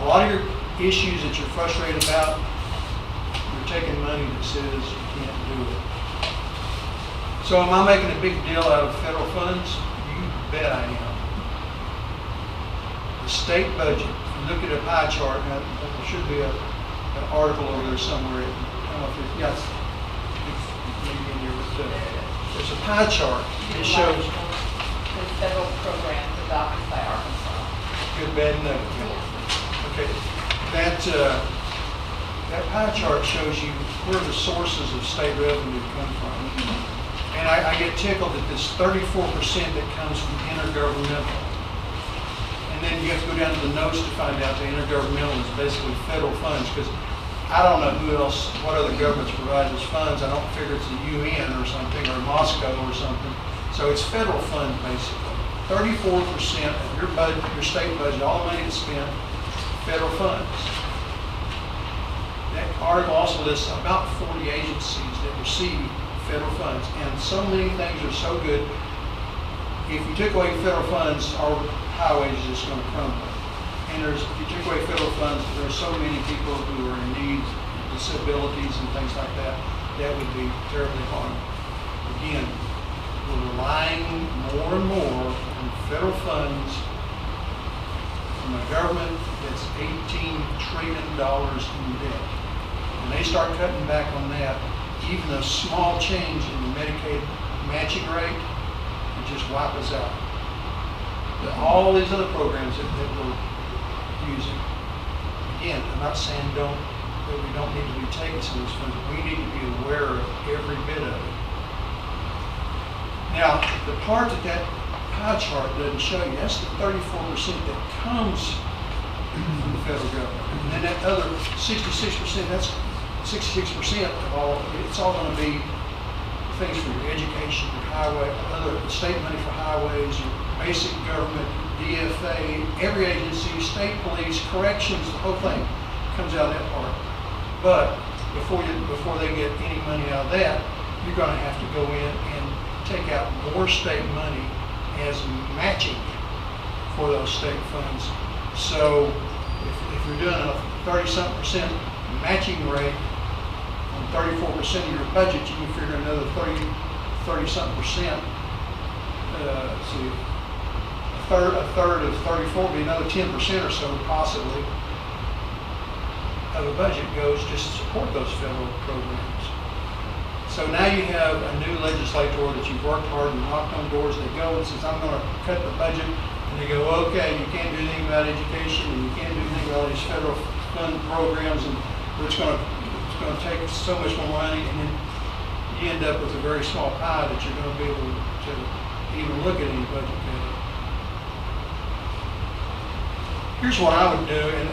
a lot of your issues that you're frustrated about, you're taking money that says you can't do it. So am I making a big deal out of federal funds? You bet I am. The state budget, if you look at a pie chart, now, there should be an article over there somewhere. I don't know if it's, yes, maybe in here, but there's a pie chart. It shows the federal programs adopted by Arkansas. good, bad, no. Okay, that pie chart shows you where the sources of state revenue come from. And I get tickled at this 34% that comes from intergovernmental. And then you have to go down to the notes to find out the intergovernmental is basically federal funds, because I don't know who else, what other governments provide those funds. I don't figure it's the UN or something, or Moscow or something. So it's federal funds basically. 34% of your budget, your state budget, all the money that's spent, federal funds. That article also lists about 40 agencies that receive federal funds, and so many things are so good. If you took away federal funds, our highways are just going to crumble. And if you took away federal funds, there's so many people who are in need, disabilities and things like that, that would be terribly hard. Again, we're relying more and more on federal funds from a government that's $18 trillion in debt. When they start cutting back on that, even a small change in the Medicaid matching rate would just wipe us out. But all these other programs that we're using, again, I'm not saying that we don't need to be taking some of those funds, but we need to be aware of every bit of it. Now, the part that pie chart doesn't show you, that's the 34% that comes from the federal government. And then that other 66%, that's 66% of all, it's all going to be things for your education, your highway, other state money for highways, your basic government, DFA, every agency, state police, corrections, the whole thing comes out of that part. But before they get any money out of that, you're going to have to go in and take out more state money as matching for those state funds. So if you're doing a 30-something% matching rate on 34% of your budget, you can figure another 30-something%. See, a third of 34 would be another 10% or so, possibly, of the budget goes just to support those federal programs. So now you have a new legislator that you've worked hard and knocked on doors. They go and says, I'm going to cut the budget. And they go, okay, you can't do anything about education, and you can't do anything about all these federal fund programs, and it's going to take so much more money, and then you end up with a very small pie that you're going to be able to even look at any budget cut. Here's what I would do, and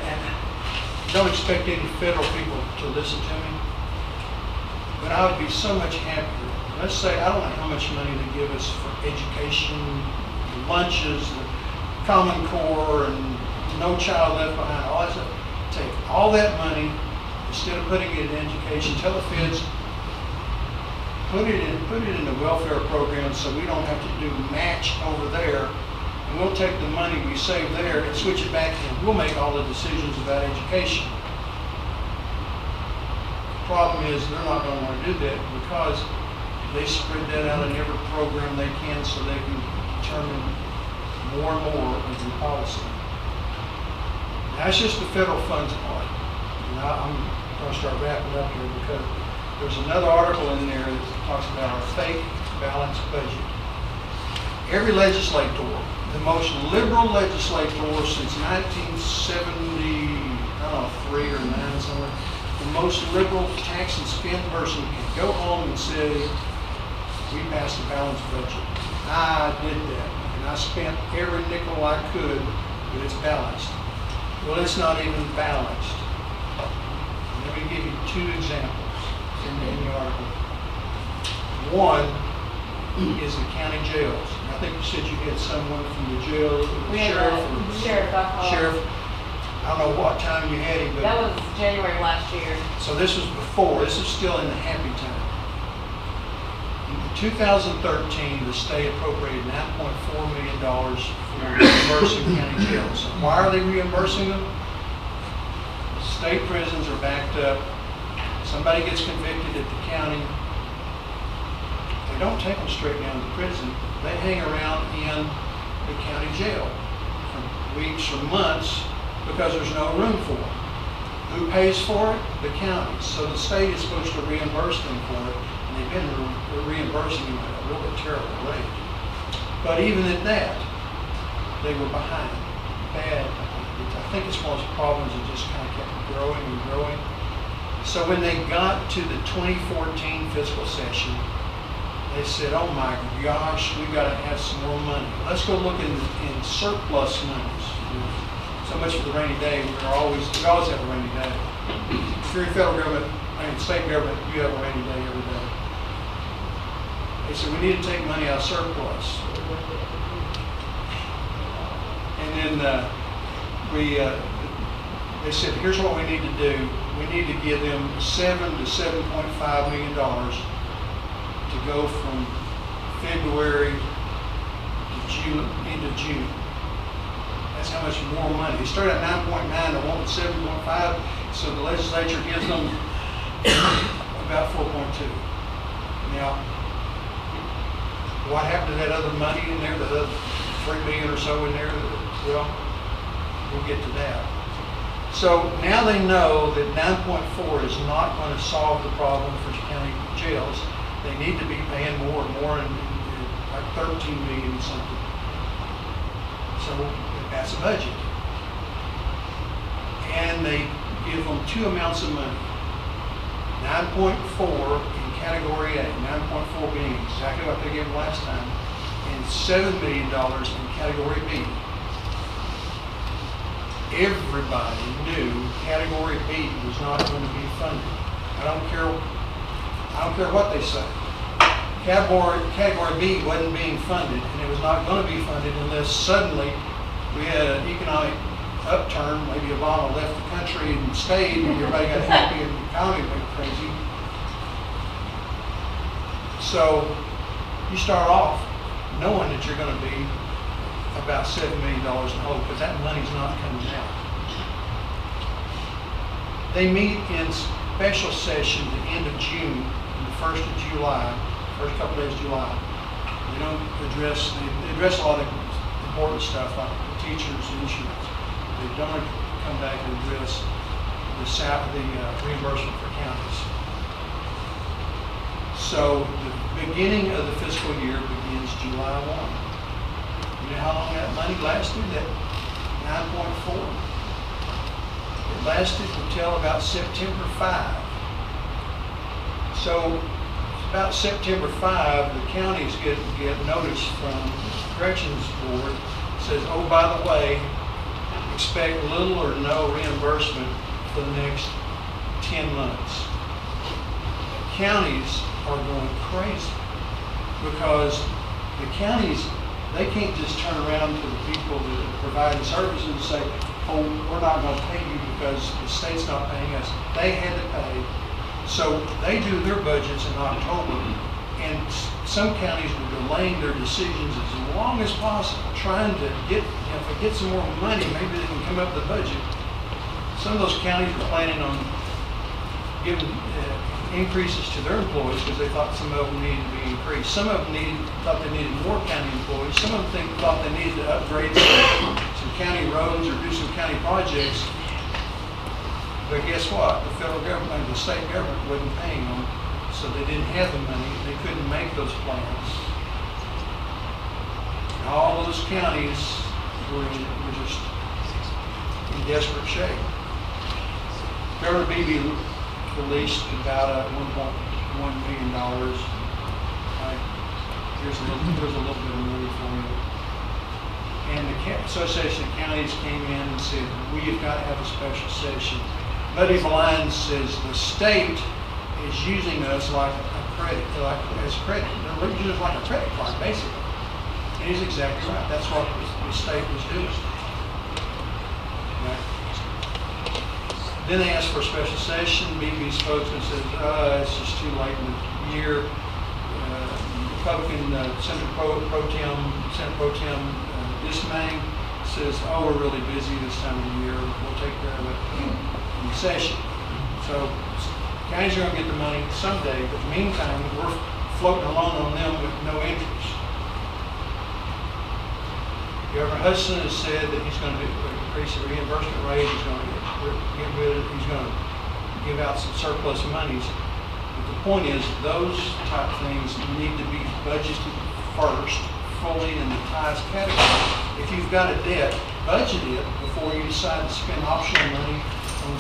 don't expect any federal people to listen to me, but I would be so much happier. Let's say, I don't know how much money they give us for education, lunches, the Common Core, and No Child Left Behind, all that stuff. Take all that money, instead of putting it in education, tell the feds, put it in the welfare program so we don't have to do match over there. And we'll take the money we save there and switch it back, and we'll make all the decisions about education. The problem is they're not going to want to do that because they spread that out in every program they can so they can determine more and more of the policy. That's just the federal funds part. And I'm going to start wrapping up here because there's another article in there that talks about our fake balanced budget. Every legislator, the most liberal legislator since 1973 or 9 somewhere, the most liberal tax and spend person can go home and say, we passed a balanced budget. I did that, and I spent every nickel I could, but it's balanced. Well, it's not even balanced. Let me give you 2 examples in the article. One is the county jails. I think you said you had someone from the jail, sheriff. I don't know what time you had him, but that was January last year. So this was before. This is still in the happy time. In 2013, the state appropriated $9.4 million for reimbursing county jails. Why are they reimbursing them? state prisons are backed up. Somebody gets convicted at the county. They don't take them straight down to prison. They hang around in the county jail for weeks or months because there's no room for them. Who pays for it? The counties. So the state is supposed to reimburse them for it, and they've been reimbursing them at a really terrible rate. But even at that, they were behind, bad behind. I think it's one of those problems that just kind of kept growing and growing. So when they got to the 2014 fiscal session, they said, oh my gosh, we've got to have some more money. Let's go look in surplus monies. So much for the rainy day. We always have a rainy day. If you're in federal government, state government, you have a rainy day every day. They said, we need to take money out of surplus. And then they said, here's what we need to do. We need to give them $7 to $7.5 million to go from February to June, into June. That's how much more money. They started at 9.9, they wanted 7.5, so the legislature gives them about 4.2. Now, what happened to that other money in there, the other $3 million or so in there? Well, we'll get to that. So now they know that 9.4 is not going to solve the problem for county jails. They need to be paying more and more, and like 13 million or something. So that's a budget. And they give them two amounts of money. 9.4 in category A, 9.4 being exactly what they gave them last time, and $7 million in category B. Everybody knew category B was not going to be funded. I don't care what they say. Category B wasn't being funded, and it was not going to be funded unless suddenly we had an economic upturn. Maybe Obama left the country and stayed, and everybody got happy, and the economy went crazy. So you start off knowing that you're going to be about $7 million in the hole because that money's not coming out. They meet in special session the end of June and the 1st of July, first couple days of July. They don't address, they address a lot of important stuff like the teachers' insurance. They don't come back and address the reimbursement for counties. So the beginning of the fiscal year begins July 1. You know how long that money lasted? That 9.4. It lasted until about September 5. So about September 5, the counties get notice from the Corrections Board. It says, oh, by the way, expect little or no reimbursement for the next 10 months. Counties are going crazy because the counties, they can't just turn around to the people that are providing services and say, oh, we're not going to pay you because the state's not paying us. They had to pay. So they do their budgets in October, and some counties were delaying their decisions as long as possible, trying to get, if they get some more money, maybe they can come up with a budget. Some of those counties were planning on giving increases to their employees because they thought some of them needed to be increased. Some of them thought they needed more county employees. Some of them thought they needed to upgrade some county roads or do some county projects. But guess what? The federal government, the state government wasn't paying them, so they didn't have the money. They couldn't make those plans. And all those counties were just in desperate shape. Governor Beebe released about $1.1 million. Here's a little bit of money for you. And the Association of Counties came in and said, we've got to have a special session. Buddy Blind says the state is using us like a credit, as credit. They're using us like a credit card, basically. And he's exactly right. That's what the state was doing. Right? Then they asked for a special session. BB spokesman says, it's just too late in the year. Republican Senator Pro Tem Dismay says, oh, we're really busy this time of the year. We'll take care of it in the session. So counties are gonna get the money someday, but in the meantime, we're floating along on them with no interest. Governor Hudson has said that he's gonna increase the reimbursement rate, he's gonna he's gonna give out some surplus monies. But the point is, those type things need to be budgeted first, fully in the highest category. If you've got a debt, budget it before you decide to spend optional money on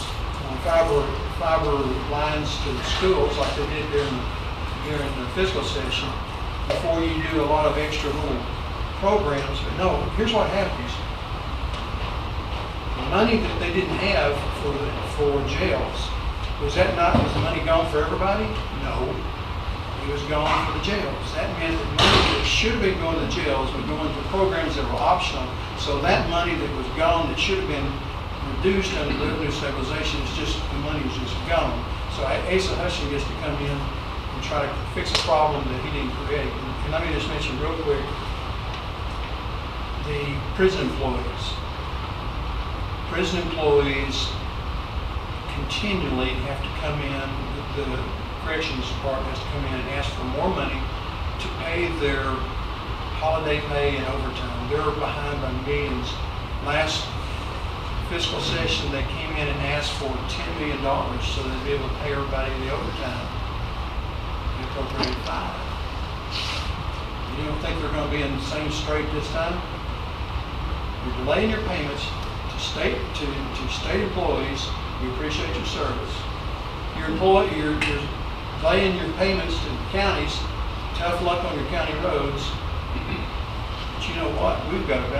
fiber lines to the schools like they did during the fiscal session, before you do a lot of extra little programs. But no, here's what happens. The money that they didn't have for jails, was the money gone for everybody? No. It was gone for the jails. That meant that money that should have been going to the jails was going to programs that were optional. So that money that was gone, that should have been reduced under revenue stabilization, the money was just gone. So Asa Hudson gets to come in and try to fix a problem that he didn't create. And let me just mention real quick, the prison employees. Prison employees continually have to come in, the corrections department has to come in and ask for more money to pay their holiday pay and overtime. They're behind by millions. Last fiscal session, they came in and asked for $10 million so they'd be able to pay everybody the overtime. They appropriated $5 million. You don't think they're going to be in the same strait this time? You're delaying your payments to state employees. We appreciate your service. You're delaying your payments to the counties. Tough luck on your county roads. But you know what? We've got a